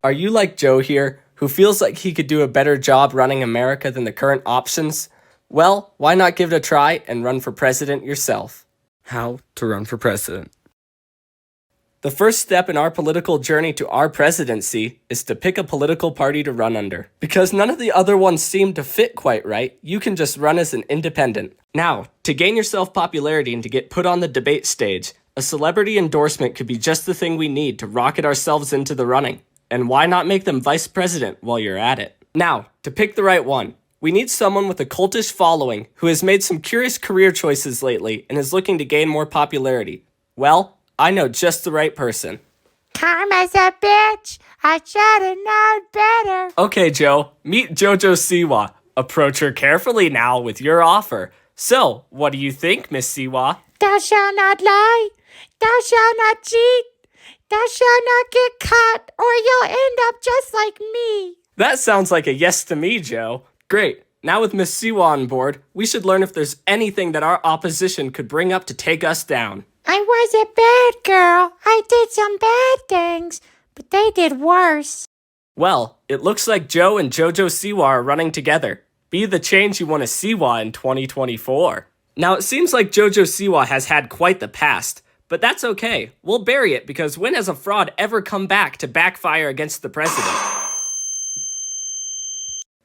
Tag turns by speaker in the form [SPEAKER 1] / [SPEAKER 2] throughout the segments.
[SPEAKER 1] Are you like Joe here, who feels like he could do a better job running America than the current options? Well, why not give it a try and run for president yourself? How to run for president. The first step in our political journey to our presidency is to pick a political party to run under. Because none of the other ones seem to fit quite right, you can just run as an independent. Now, to gain yourself popularity and to get put on the debate stage, a celebrity endorsement could be just the thing we need to rocket ourselves into the running. And why not make them vice president while you're at it? Now, to pick the right one, we need someone with a cultish following who has made some curious career choices lately and is looking to gain more popularity. Well, I know just the right person.
[SPEAKER 2] Karma's a bitch. I should've known better.
[SPEAKER 1] Okay, Joe, meet Jojo Siwa. Approach her carefully now with your offer. So, what do you think, Miss Siwa?
[SPEAKER 2] Thou shalt not lie. Thou shalt not cheat. Thou shalt not get caught, or you'll end up just like me.
[SPEAKER 1] That sounds like a yes to me, Joe. Great. Now with Miss Siwa on board, we should learn if there's anything that our opposition could bring up to take us down.
[SPEAKER 2] I was a bad girl. I did some bad things, but they did worse.
[SPEAKER 1] Well, it looks like Joe and Jojo Siwa are running together. Be the change you want to Siwa in 2024. Now, it seems like Jojo Siwa has had quite the past, but that's okay. We'll bury it because when has a fraud ever come back to backfire against the president?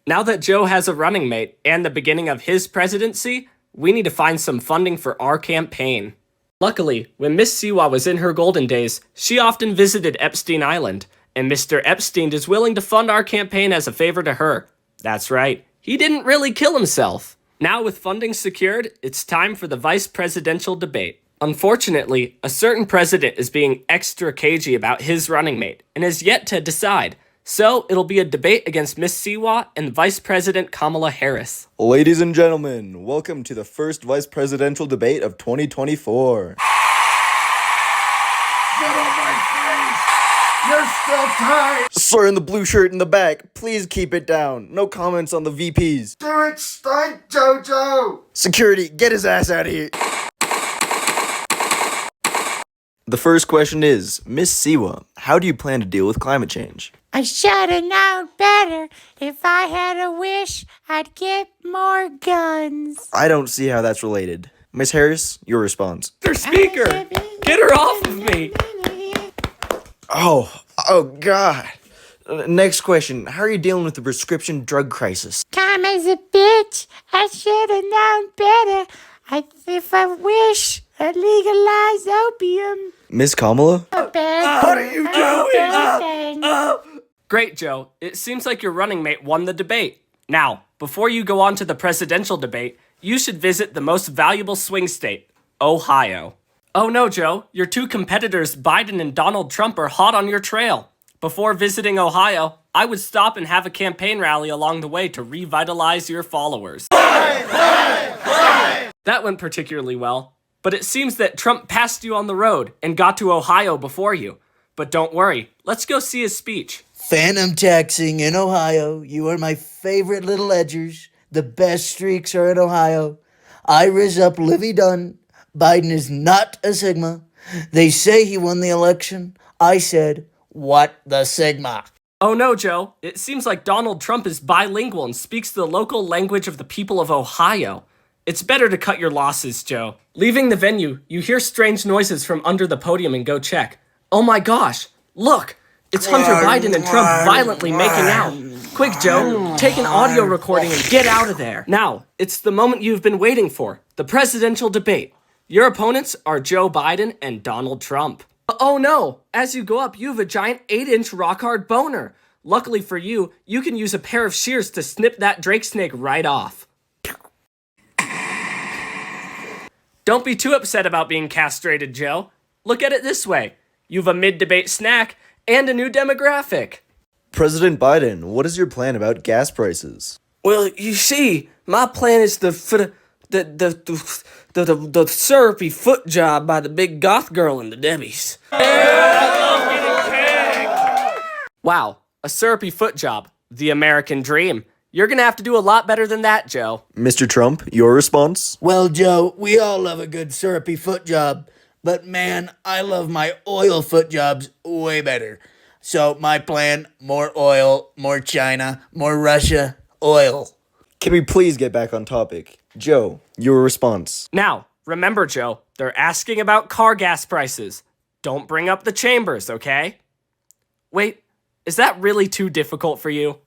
[SPEAKER 1] Now that Joe has a running mate and the beginning of his presidency, we need to find some funding for our campaign. Luckily, when Miss Siwa was in her golden days, she often visited Epstein Island, and Mr. Epstein is willing to fund our campaign as a favor to her. That's right, he didn't really kill himself. Now with funding secured, it's time for the vice presidential debate. Unfortunately, a certain president is being extra cagey about his running mate and has yet to decide. So, it'll be a debate against Miss Siwa and Vice President Kamala Harris.
[SPEAKER 3] Ladies and gentlemen, welcome to the first vice presidential debate of 2024.
[SPEAKER 4] Get on my face! You're still tight!
[SPEAKER 3] Sir in the blue shirt in the back, please keep it down. No comments on the VPs.
[SPEAKER 4] Do it stunt, Jojo!
[SPEAKER 3] Security, get his ass out of here. The first question is, Miss Siwa, how do you plan to deal with climate change?
[SPEAKER 2] I should've known better. If I had a wish, I'd get more guns.
[SPEAKER 3] I don't see how that's related. Miss Harris, your response.
[SPEAKER 1] Their speaker! Get her off of me!
[SPEAKER 3] Oh God. Next question, how are you dealing with the prescription drug crisis?
[SPEAKER 2] Karma's a bitch. I should've known better. If I wish, I'd legalize opium.
[SPEAKER 3] Miss Kamala?
[SPEAKER 1] What are you doing? Great, Joe. It seems like your running mate won the debate. Now, before you go on to the presidential debate, you should visit the most valuable swing state, Ohio. Oh no, Joe. Your two competitors, Biden and Donald Trump, are hot on your trail. Before visiting Ohio, I would stop and have a campaign rally along the way to revitalize your followers. That went particularly well. But it seems that Trump passed you on the road and got to Ohio before you. But don't worry, let's go see his speech.
[SPEAKER 5] Phantom taxing in Ohio. You are my favorite little edgers. The best streaks are in Ohio. Ira's up Livy Dunn. Biden is not a Sigma. They say he won the election. I said, what the Sigma?
[SPEAKER 1] Oh no, Joe. It seems like Donald Trump is bilingual and speaks the local language of the people of Ohio. It's better to cut your losses, Joe. Leaving the venue, you hear strange noises from under the podium and go check. Oh my gosh, look! It's Hunter Biden and Trump violently making out. Quick, Joe, take an audio recording and get out of there. Now, it's the moment you've been waiting for, the presidential debate. Your opponents are Joe Biden and Donald Trump. Oh no, as you go up, you have a giant 8-inch rock-hard boner. Luckily for you, you can use a pair of shears to snip that Drake snake right off. Don't be too upset about being castrated, Joe. Look at it this way. You've a mid-debate snack and a new demographic.
[SPEAKER 3] President Biden, what is your plan about gas prices?
[SPEAKER 1] Well, you see, my plan is the syrupy foot job by the big goth girl in the Debbie's. Wow, a syrupy foot job. The American dream. You're gonna have to do a lot better than that, Joe.
[SPEAKER 3] Mr. Trump, your response?
[SPEAKER 5] Well, Joe, we all love a good syrupy foot job. But man, I love my oil foot jobs way better. So my plan, more oil, more China, more Russia, oil.
[SPEAKER 3] Can we please get back on topic? Joe, your response.
[SPEAKER 1] Now, remember, Joe, they're asking about car gas prices. Don't bring up the chambers, okay? Wait, is that really too difficult for you?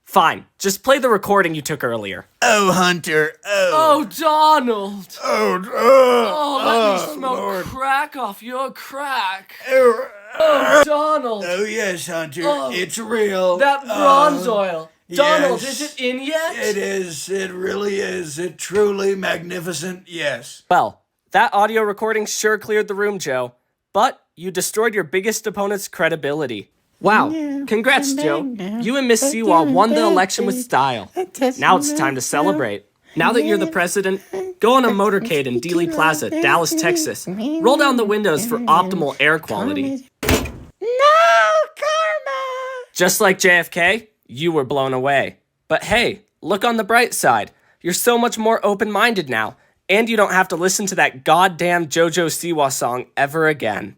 [SPEAKER 1] Fine, just play the recording you took earlier.
[SPEAKER 5] Oh, Hunter,
[SPEAKER 1] Oh, Donald!
[SPEAKER 4] Oh,
[SPEAKER 1] Let me smoke crack off your crack. Oh, Donald!
[SPEAKER 5] Oh, yes, Hunter, it's real.
[SPEAKER 1] That bronze oil. Donald,
[SPEAKER 5] yes.
[SPEAKER 1] is it in yet?
[SPEAKER 5] It is, it really is. It truly magnificent, yes.
[SPEAKER 1] Well, that audio recording sure cleared the room, Joe. But you destroyed your biggest opponent's credibility. Wow, congrats, Joe. You and Miss Siwa won the election with style. Now it's time to celebrate. Now that you're the president, go on a motorcade in Dealey Plaza, Dallas, Texas. Roll down the windows for optimal air quality.
[SPEAKER 2] No, karma!
[SPEAKER 1] Just like JFK, you were blown away. But hey, look on the bright side. You're so much more open-minded now, and you don't have to listen to that goddamn JoJo Siwa song ever again.